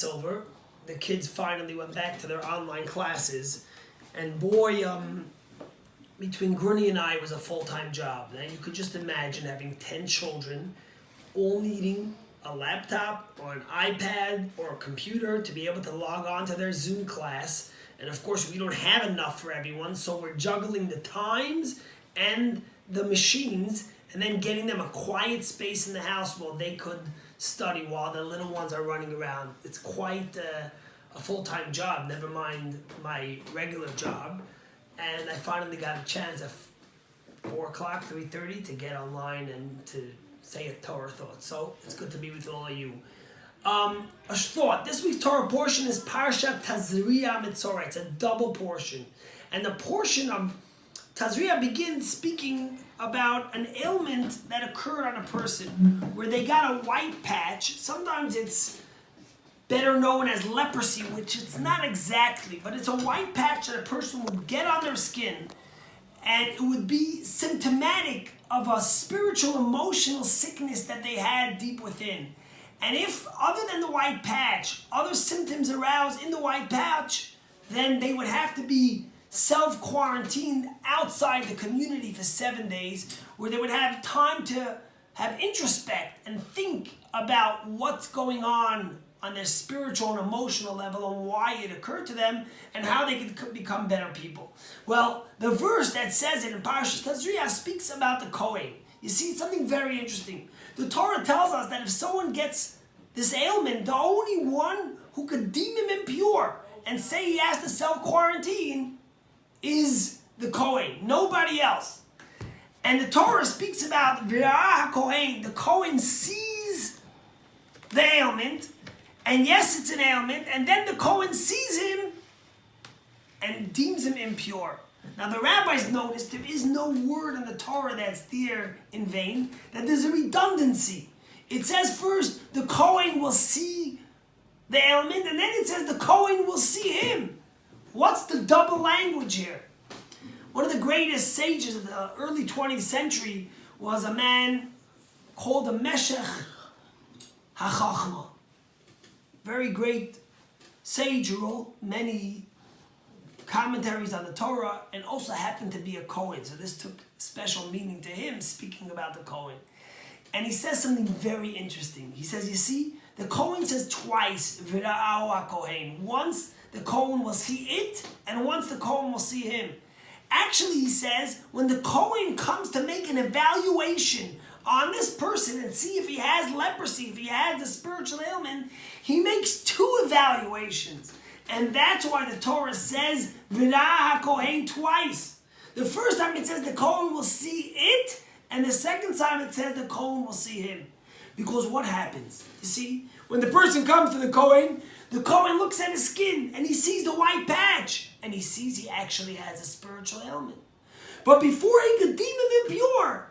Over, the kids finally went back to their online classes, and boy, between Grunny and I, it was a full-time job. Now you could just imagine having 10 children, all needing a laptop or an iPad or a computer to be able to log on to their Zoom class. And of course, we don't have enough for everyone, so we're juggling the times and the machines, and then getting them a quiet space in the house while they could study while the little ones are running around. It's quite a full-time job, never mind my regular job. And I finally got a chance at 4 o'clock, 3:30 to get online and to say a Torah thought. So it's good to be with all of you. A thought. This week's Torah portion is Parshat Tazria Mitzorah. It's a double portion. And the portion of Tazria begins speaking about an ailment that occurred on a person where they got a white patch. Sometimes it's better known as leprosy, which it's not exactly, but it's a white patch that a person would get on their skin, and it would be symptomatic of a spiritual, emotional sickness that they had deep within. And if, other than the white patch, other symptoms arouse in the white patch, then they would have to be self-quarantined outside the community for 7 days, where they would have time to have introspect and think about what's going on their spiritual and emotional level and why it occurred to them and how they could become better people. Well, the verse that says it in Parashat Tazria speaks about the Cohen. You see, it's something very interesting. The Torah tells us that if someone gets this ailment, the only one who could deem him impure and say he has to self-quarantine is the Cohen, nobody else. And the Torah speaks about V'ra'ah HaKohen. The Cohen sees the ailment, and yes, it's an ailment, and then the Cohen sees him and deems him impure. Now the rabbis noticed there is no word in the Torah that's there in vain, that there's a redundancy. It says first the Cohen will see the ailment, and then it says the Cohen will see him. What's the double language here? One of the greatest sages of the early 20th century was a man called the Meshech HaChachma. Very great sage who wrote many commentaries on the Torah and also happened to be a Cohen. So this took special meaning to him, speaking about the Cohen. And he says something very interesting. He says, you see, the Cohen says twice, V'ra'ah HaKohen. Once the Cohen will see it, and once the Cohen will see him. Actually, he says, when the Cohen comes to make an evaluation on this person and see if he has leprosy, if he has a spiritual ailment, he makes 2 evaluations. And that's why the Torah says V'ra'ah HaKohen twice. The first time it says the Cohen will see it, and the second time it says the Cohen will see him. Because what happens? You see, when the person comes to the Cohen looks at his skin and he sees the white patch and he sees he actually has a spiritual ailment. But before he could deem him impure,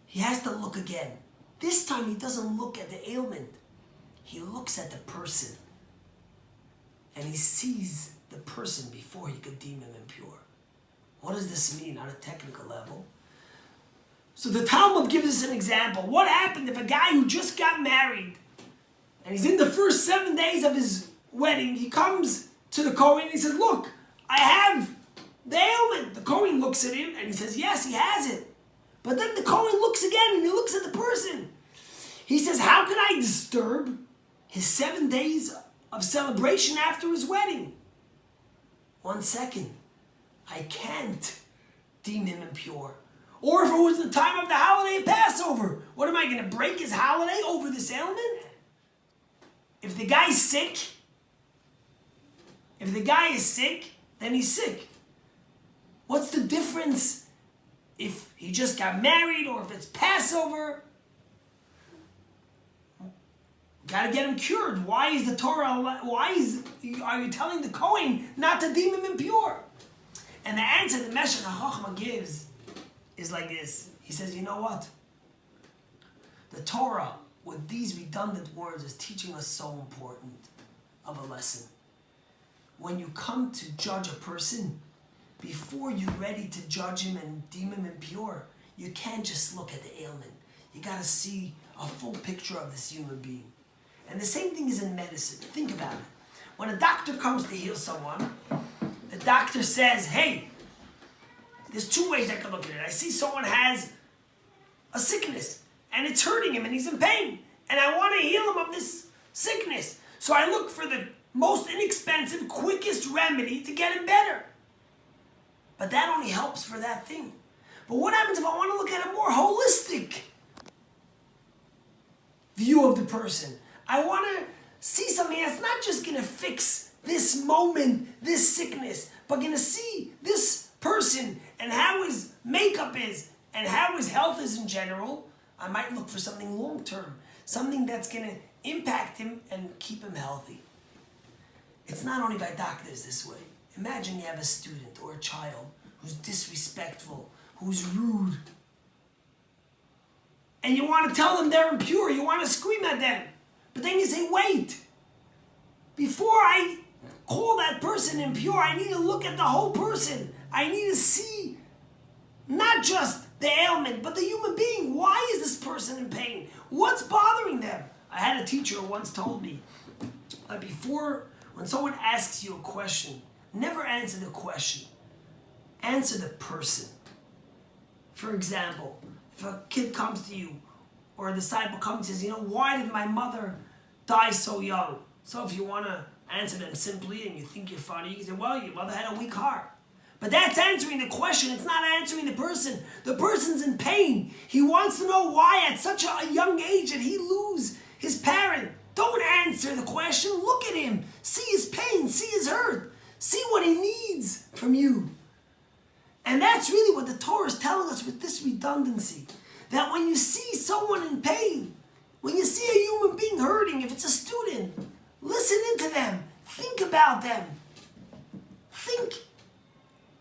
he has to look again. This time he doesn't look at the ailment. He looks at the person. And he sees the person before he could deem him impure. What does this mean on a technical level? So the Talmud gives us an example. What happened if a guy who just got married and he's in the first 7 days of his wedding, he comes to the Cohen and he says, look, I have the ailment. The Cohen looks at him and he says, yes, he has it. But then the Cohen looks again and he looks at the person. He says, how can I disturb his 7 days of celebration after his wedding? 1 second. I can't deem him impure. Or if it was the time of the holiday of Passover, what am I going to break his holiday over this ailment? If the guy's sick, then he's sick. What's the difference if he just got married or if it's Passover? Got to get him cured. Why is the Torah? Are you telling the Cohen not to deem him impure? And the answer the Meshech HaChachma gives is like this. He says, you know what? The Torah, with these redundant words, is teaching us so important of a lesson. When you come to judge a person, before you're ready to judge him and deem him impure, you can't just look at the ailment. You got to see a full picture of this human being. And the same thing is in medicine. Think about it. When a doctor comes to heal someone, the doctor says, hey, there's two ways I can look at it. I see someone has a sickness and it's hurting him and he's in pain. And I want to heal him of this sickness. So I look for the most inexpensive, quickest remedy to get him better. But that only helps for that thing. But what happens if I want to look at a more holistic view of the person? I want to see something that's not just going to fix this moment, this sickness, but going to see this person and how his makeup is and how his health is in general. I might look for something long-term, something that's going to impact him and keep him healthy. It's not only by doctors this way. Imagine you have a student or a child who's disrespectful, who's rude, and you want to tell them they're impure, you want to scream at them, but then you say, wait, before I call that person impure, I need to look at the whole person. I need to see not just the ailment, but the human being. Why is this person in pain? What's bothering them? I had a teacher who once told me, when someone asks you a question, never answer the question. Answer the person. For example, if a kid comes to you or a disciple comes and says, why did my mother die so young? So if you want to answer them simply and you think you're funny, you can say, well, your mother had a weak heart. But that's answering the question. It's not answering the person. The person's in pain. He wants to know why at such a young age did he lose his parent. Don't answer the question. Look at him. See his pain. See his hurt. See what he needs from you. And that's really what the Torah is telling us with this redundancy. That when you see someone in pain, when you see a human being hurting, if it's a student, listen into them. Think about them. Think,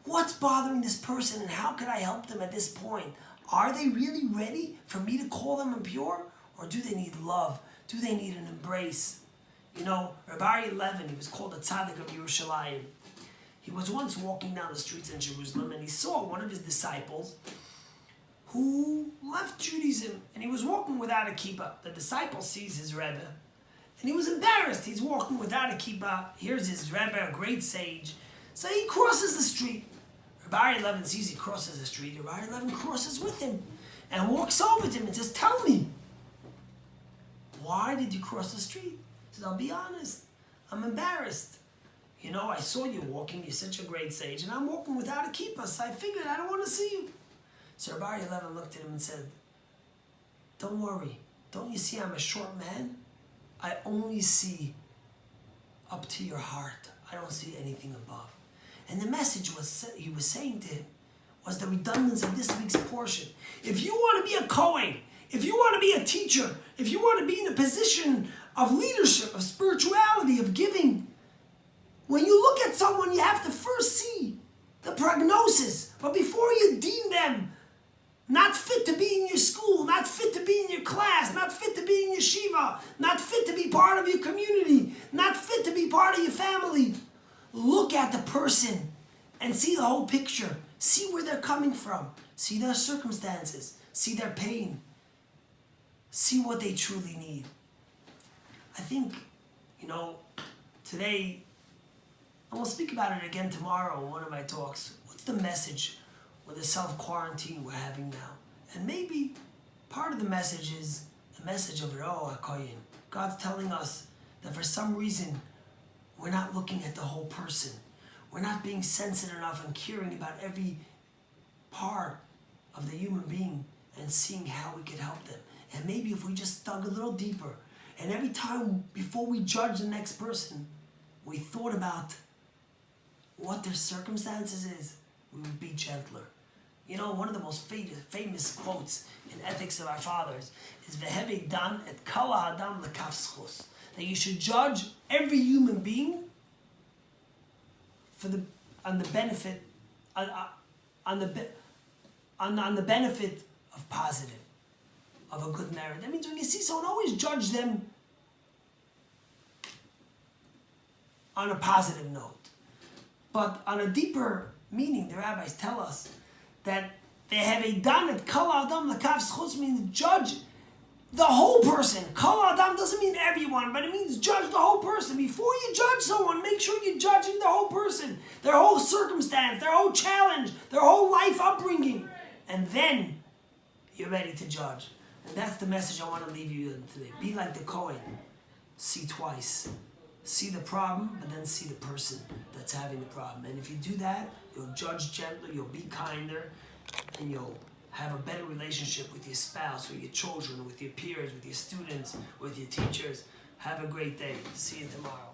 what's bothering this person and how can I help them at this point? Are they really ready for me to call them impure? Or do they need love? Do they need an embrace? Rabbi 11, he was called the Tzaddik of Yerushalayim. He was once walking down the streets in Jerusalem and he saw one of his disciples who left Judaism and he was walking without a kippah. The disciple sees his Rebbe and he was embarrassed. He's walking without a kippah. Here's his Rebbe, a great sage. So he crosses the street. Rabbi 11 sees he crosses the street. Rabbi 11 crosses with him and walks over to him and says, tell me, why did you cross the street? He says, I'll be honest, I'm embarrassed. I saw you walking, you're such a great sage, and I'm walking without a kippah, so I figured I don't want to see you. So Rabbi 11 looked at him and said, don't worry, don't you see I'm a short man? I only see up to your heart. I don't see anything above. And the message he was saying to him was the redundancy of this week's portion. If you want to be a Cohen, if you want to be a teacher, if you want to be in a position of leadership, of spirituality, of giving, when you look at someone, you have to first see the prognosis. But before you deem them not fit to be in your school, not fit to be in your class, not fit to be in yeshiva, not fit to be part of your community, not fit to be part of your family, look at the person and see the whole picture. See where they're coming from. See their circumstances. See their pain. See what they truly need. I think, today, and we'll speak about it again tomorrow in one of my talks. What's the message with the self-quarantine we're having now? And maybe part of the message is the message of Cohen. God's telling us that for some reason we're not looking at the whole person. We're not being sensitive enough and caring about every part of the human being and seeing how we could help them. And maybe if we just dug a little deeper and every time before we judge the next person, we thought about what their circumstances is, we would be gentler. One of the most famous quotes in Ethics of Our Fathers is Veheve dan et kala adam lekaf schus, that you should judge every human being on the benefit of positive, of a good merit. That means when you see someone, always judge them on a positive note. But on a deeper meaning, the rabbis tell us that they have a dan et kala adam lekaf schus, means judge the whole person. Kol Adam doesn't mean everyone, but it means judge the whole person. Before you judge someone, make sure you're judging the whole person, their whole circumstance, their whole challenge, their whole life upbringing. And then you're ready to judge. And that's the message I want to leave you with today. Be like the Cohen. See twice. See the problem, but then see the person that's having the problem. And if you do that, you'll judge gentler, you'll be kinder, and you'll have a better relationship with your spouse, with your children, with your peers, with your students, with your teachers. Have a great day. See you tomorrow.